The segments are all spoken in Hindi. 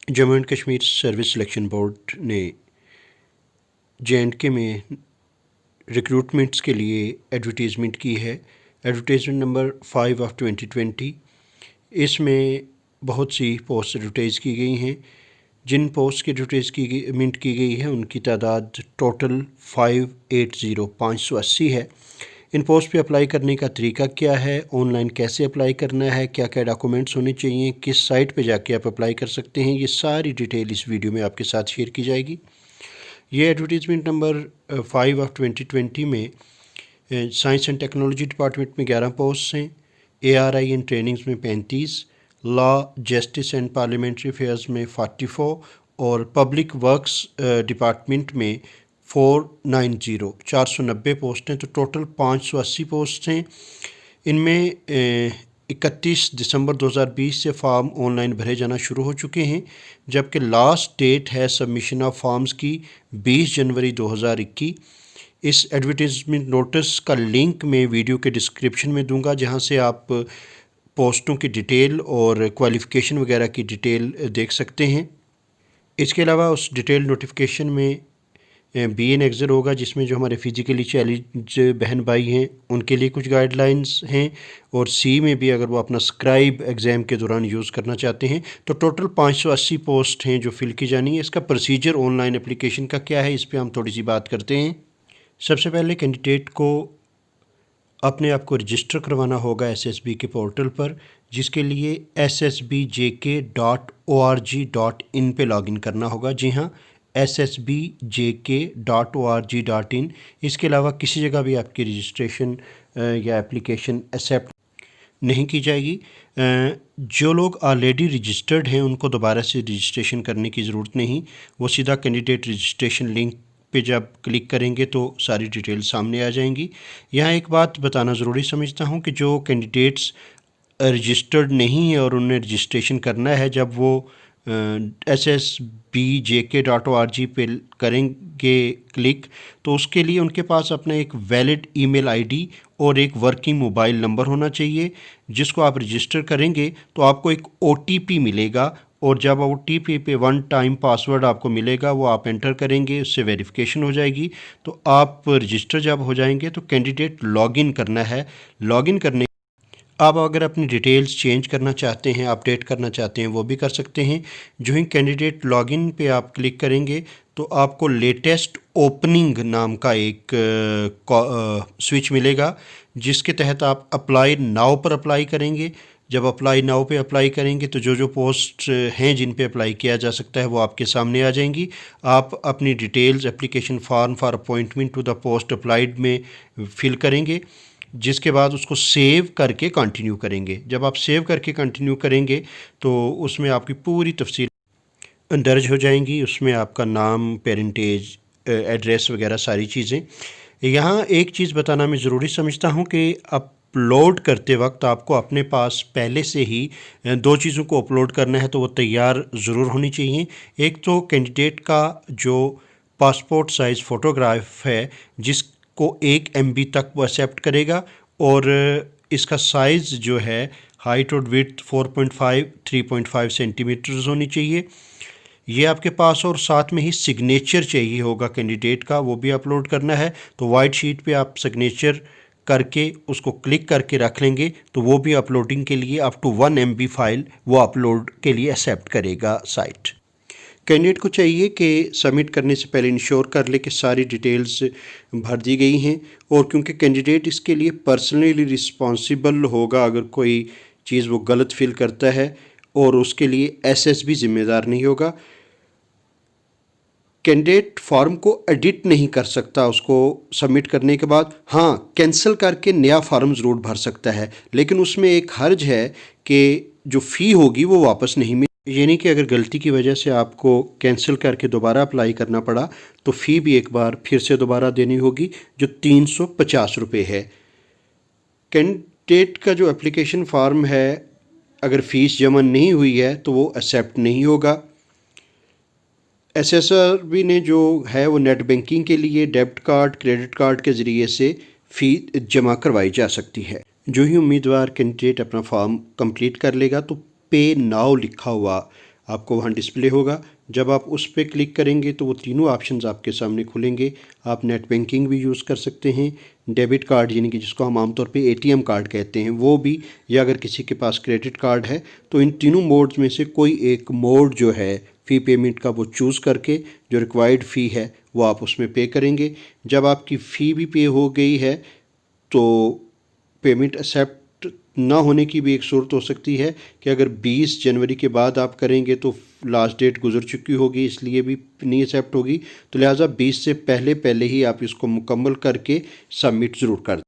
Jammu and Kashmir service selection board ने JNK में रिक्रूटमेंट्स के लिए एडवर्टीज़मेंट की है। Advertisement number 5/2020। इसमें बहुत सी पोस्ट एडवर्टाइज़ की गई हैं। जिन पोस्ट की एडवर्टाइजमेंट की गई है उनकी तादाद टोटल 580 है। इन पोस्ट पे अप्लाई करने का तरीका क्या है, ऑनलाइन कैसे अप्लाई करना है, क्या क्या डॉक्यूमेंट्स होने चाहिए, किस साइट पे जाके आप अप्लाई कर सकते हैं, ये सारी डिटेल इस वीडियो में आपके साथ शेयर की जाएगी। ये एडवर्टीज़मेंट नंबर 5/2020 में साइंस एंड टेक्नोलॉजी डिपार्टमेंट में 11 पोस्ट हैं, ARI एंड ट्रेनिंग्स में 35, law justice and parliamentary affairs में 44 और पब्लिक वर्क्स डिपार्टमेंट में 490 पोस्ट हैं। तो टोटल 580 पोस्ट हैं। इनमें 31 दिसंबर 2020 से फॉर्म ऑनलाइन भरे जाना शुरू हो चुके हैं, जबकि लास्ट डेट है सबमिशन ऑफ फॉर्म्स की 20 जनवरी 2021। इस एडवर्टीज़मेंट नोटिस का लिंक मैं वीडियो के डिस्क्रिप्शन में दूंगा, जहां से आप पोस्टों की डिटेल और क्वालिफ़िकेशन वगैरह की डिटेल देख सकते हैं। इसके अलावा उस डिटेल नोटिफिकेशन में BN एग्ज़र होगा, जिसमें जो हमारे फिज़िकली चैलेंज बहन भाई हैं उनके लिए कुछ गाइडलाइंस हैं, और C में भी अगर वो अपना स्क्राइब एग्ज़ाम के दौरान यूज़ करना चाहते हैं। तो टोटल 580 पोस्ट हैं जो फिल की जानी है। इसका प्रोसीजर ऑनलाइन एप्लीकेशन का क्या है, इस पर हम थोड़ी सी बात करते हैं। सबसे पहले कैंडिडेट को अपने आप को रजिस्टर करवाना होगा SSB के पोर्टल पर, जिसके लिए ssbjk.org.in पे लॉगिन करना होगा। जी हाँ, ssbjk.org.in। इसके अलावा किसी जगह भी आपकी रजिस्ट्रेशन या एप्लीकेशन एक्सेप्ट नहीं की जाएगी। जो लोग ऑलरेडी रजिस्टर्ड हैं उनको दोबारा से रजिस्ट्रेशन करने की ज़रूरत नहीं, वो सीधा कैंडिडेट रजिस्ट्रेशन लिंक पे जब क्लिक करेंगे तो सारी डिटेल सामने आ जाएंगी। यहाँ एक बात बताना ज़रूरी समझता हूँ कि जो कैंडिडेट्स रजिस्टर्ड नहीं है और उन्हें रजिस्ट्रेशन करना है, जब वो ssbjk.org पे करेंगे क्लिक, तो उसके लिए उनके पास अपना एक वैलिड ईमेल आईडी और एक वर्किंग मोबाइल नंबर होना चाहिए, जिसको आप रजिस्टर करेंगे तो आपको एक OTP मिलेगा, और जब OTP पे 1 टाइम पासवर्ड आपको मिलेगा वो आप एंटर करेंगे, उससे वेरिफिकेशन हो जाएगी। तो आप रजिस्टर जब हो जाएंगे तो कैंडिडेट लॉगिन करना है। लॉगिन करने आप अगर अपनी डिटेल्स चेंज करना चाहते हैं, अपडेट करना चाहते हैं, वो भी कर सकते हैं। जो ही कैंडिडेट लॉगिन पे आप क्लिक करेंगे तो आपको लेटेस्ट ओपनिंग नाम का एक स्विच मिलेगा, जिसके तहत आप अप्लाई नाउ पर अप्लाई करेंगे। जब अप्लाई नाउ पे अप्लाई करेंगे तो जो जो पोस्ट हैं जिन पे अप्लाई किया जा सकता है वो आपके सामने आ जाएंगी। आप अपनी details application form for appointment to the post applied में फिल करेंगे, जिसके बाद उसको सेव करके कंटिन्यू करेंगे। जब आप सेव करके कंटिन्यू करेंगे तो उसमें आपकी पूरी तफसील दर्ज हो जाएंगी। उसमें आपका नाम, पेरेंटेज, एड्रेस वगैरह सारी चीज़ें। यहाँ एक चीज़ बताना मैं ज़रूरी समझता हूँ कि अपलोड करते वक्त आपको अपने पास पहले से ही 2 चीज़ों को अपलोड करना है, तो वो तैयार ज़रूर होनी चाहिए। एक तो कैंडिडेट का जो पासपोर्ट साइज़ फ़ोटोग्राफ है, जिसको 1 MB तक वो एक्सेप्ट करेगा, और इसका साइज़ जो है हाइट और विड्थ 4.5 3.5 सेंटीमीटर्स होनी चाहिए, ये आपके पास। और साथ में ही सिग्नेचर चाहिए होगा कैंडिडेट का, वो भी अपलोड करना है। तो वाइट शीट पे आप सिग्नेचर करके उसको क्लिक करके रख लेंगे तो वो भी अपलोडिंग के लिए अप टू 1 MB फाइल वो अपलोड के लिए एक्सेप्ट करेगा साइट। कैंडिडेट को चाहिए कि सबमिट करने से पहले इंश्योर कर ले कि सारी डिटेल्स भर दी गई हैं, और क्योंकि कैंडिडेट इसके लिए पर्सनली रिस्पॉन्सिबल होगा अगर कोई चीज़ वो गलत फिल करता है, और उसके लिए SSB ज़िम्मेदार नहीं होगा। कैंडिडेट फॉर्म को एडिट नहीं कर सकता उसको सबमिट करने के बाद। हाँ, कैंसिल करके नया फॉर्म ज़रूर भर सकता है, लेकिन उसमें एक हर्ज है कि जो फ़ी होगी वो वापस नहीं मिलेगी। यानी कि अगर गलती की वजह से आपको कैंसिल करके दोबारा अप्लाई करना पड़ा तो फ़ी भी एक बार फिर से दोबारा देनी होगी, जो 350 रुपये है। कैंडिडेट का जो एप्लीकेशन फॉर्म है, अगर फ़ीस जमा नहीं हुई है तो वो एक्सेप्ट नहीं होगा। SSRB ने जो है वो नेट बैंकिंग के लिए डेबिट कार्ड, क्रेडिट कार्ड के ज़रिए से फ़ी जमा करवाई जा सकती है। जो ही उम्मीदवार कैंडिडेट अपना फॉर्म कंप्लीट कर लेगा तो पे नाउ लिखा हुआ आपको वहाँ डिस्प्ले होगा। जब आप उस पर क्लिक करेंगे तो वो तीनों ऑप्शंस आपके सामने खुलेंगे। आप नेट बैंकिंग भी यूज़ कर सकते हैं, डेबिट कार्ड यानी कि जिसको हम आमतौर पे एटीएम कार्ड कहते हैं वो भी, या अगर किसी के पास क्रेडिट कार्ड है तो इन तीनों मोड्स में से कोई एक मोड जो है फ़ी पेमेंट का वो चूज़ करके जो रिक्वायर्ड फ़ी है वो आप उसमें पे करेंगे। जब आपकी फ़ी भी पे हो गई है तो पेमेंट एक्सेप्ट ना होने की भी एक सूरत हो सकती है कि अगर 20 जनवरी के बाद आप करेंगे तो लास्ट डेट गुजर चुकी होगी, इसलिए भी नहीं एक्सेप्ट होगी। तो लिहाजा 20 से पहले पहले ही आप इसको मुकम्मल करके सबमिट ज़रूर कर दें।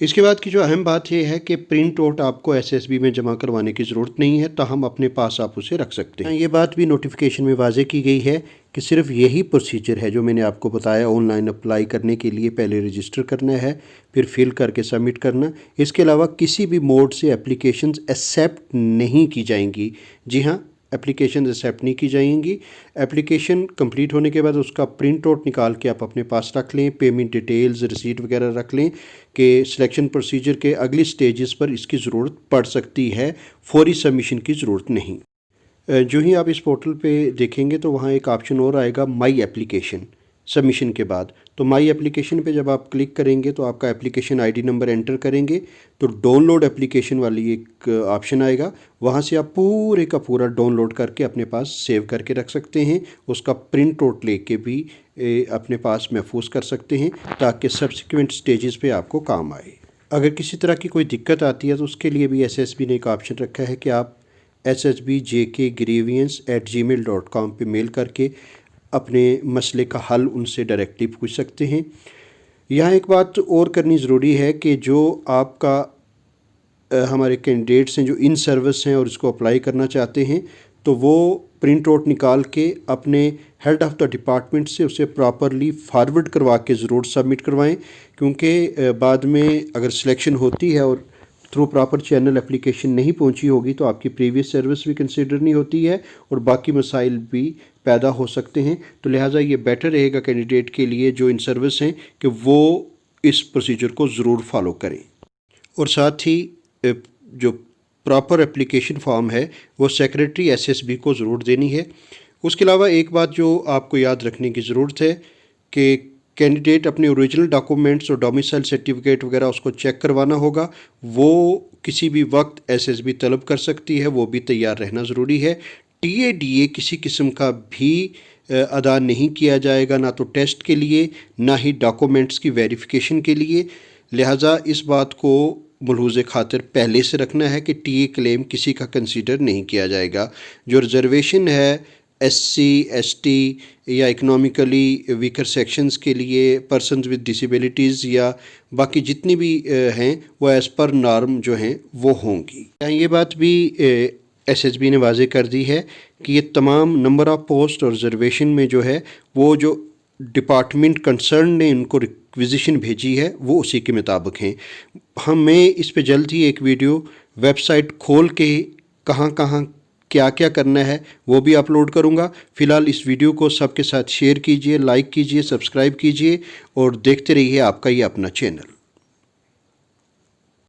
इसके बाद की जो अहम बात यह है कि प्रिंट आउट आपको एसएसबी में जमा करवाने की ज़रूरत नहीं है, तो हम अपने पास आप उसे रख सकते हैं। ये बात भी नोटिफिकेशन में वाज़े की गई है कि सिर्फ यही प्रोसीजर है जो मैंने आपको बताया। ऑनलाइन अप्लाई करने के लिए पहले रजिस्टर करना है, फिर फिल करके सबमिट करना। इसके अलावा किसी भी मोड से एप्लीकेशंस एक्सेप्ट नहीं की जाएंगी। जी हाँ, एप्लीकेशन एक्सेप्ट नहीं की जाएंगी। एप्लीकेशन कंप्लीट होने के बाद उसका प्रिंट आउट निकाल के आप अपने पास रख लें, पेमेंट डिटेल्स रिसीट वगैरह रख लें कि सिलेक्शन प्रोसीजर के अगली स्टेजेस पर इसकी ज़रूरत पड़ सकती है, फौरी सबमिशन की ज़रूरत नहीं। जो ही आप इस पोर्टल पे देखेंगे तो वहाँ एक ऑप्शन और आएगा, माई एप्लीकेशन, सबमिशन के बाद। तो माई एप्लीकेशन पे जब आप क्लिक करेंगे तो आपका एप्लीकेशन आईडी नंबर एंटर करेंगे तो डाउनलोड एप्लीकेशन वाली एक ऑप्शन आएगा। वहाँ से आप पूरे का पूरा डाउनलोड करके अपने पास सेव करके रख सकते हैं। उसका प्रिंट आउट लेके भी अपने पास महफूज कर सकते हैं ताकि सब्सिक्वेंट स्टेजेस पे आपको काम आए। अगर किसी तरह की कोई दिक्कत आती है तो उसके लिए भी एसएसबी ने एक ऑप्शन रखा है कि आप ssbjkgrievance@gmail.com पे मेल करके अपने मसले का हल उनसे डायरेक्टली पूछ सकते हैं। यहाँ एक बात और करनी ज़रूरी है कि जो आपका हमारे कैंडिडेट्स हैं जो इन सर्विस हैं और इसको अप्लाई करना चाहते हैं तो वो प्रिंट आउट निकाल के अपने हेड ऑफ़ द डिपार्टमेंट से उसे प्रॉपरली फॉरवर्ड करवा के ज़रूर सबमिट करवाएं, क्योंकि बाद में अगर सिलेक्शन होती है और थ्रू प्रॉपर चैनल एप्लीकेशन नहीं पहुंची होगी तो आपकी प्रीवियस सर्विस भी कंसिडर नहीं होती है और बाकी मसाइल भी पैदा हो सकते हैं। तो लिहाजा ये बेटर रहेगा कैंडिडेट के लिए जो इन सर्विस हैं कि वो इस प्रोसीजर को ज़रूर फॉलो करें। और साथ ही जो प्रॉपर एप्लीकेशन फॉर्म है वो सेक्रेटरी एसएसबी को ज़रूर देनी है। उसके अलावा एक बात जो आपको याद रखने की ज़रूरत है कि कैंडिडेट अपने ओरिजिनल डॉक्यूमेंट्स और डोमिसाइल सर्टिफिकेट वगैरह उसको चेक करवाना होगा। वो किसी भी वक्त एसएसबी तलब कर सकती है, वो भी तैयार रहना ज़रूरी है। टीएडीए किसी किस्म का भी अदा नहीं किया जाएगा, ना तो टेस्ट के लिए ना ही डॉक्यूमेंट्स की वेरिफिकेशन के लिए। लिहाजा इस बात को मलहूज़ खातिर पहले से रखना है कि टीए क्लेम किसी का कंसीडर नहीं किया जाएगा। जो रिजर्वेशन है एससी, एसटी या इकोनॉमिकली वीकर सेक्शंस के लिए, पर्सनस विद डिसेबिलिटीज़ या बाकी जितनी भी हैं वो एज़ पर नॉर्म जो हैं वो होंगी। ये बात भी एसएसबी ने वाज़े कर दी है कि ये तमाम नंबर ऑफ़ पोस्ट और रिजर्वेशन में जो है वो जो डिपार्टमेंट कंसर्न ने इनको रिक्विजिशन भेजी है वो उसी के मुताबिक हैं। मैं इस पे जल्द ही एक वीडियो वेबसाइट खोल के कहाँ कहाँ क्या क्या करना है वो भी अपलोड करूँगा। फ़िलहाल इस वीडियो को सबके साथ शेयर कीजिए, लाइक कीजिए, सब्सक्राइब कीजिए और देखते रहिए आपका ये अपना चैनल।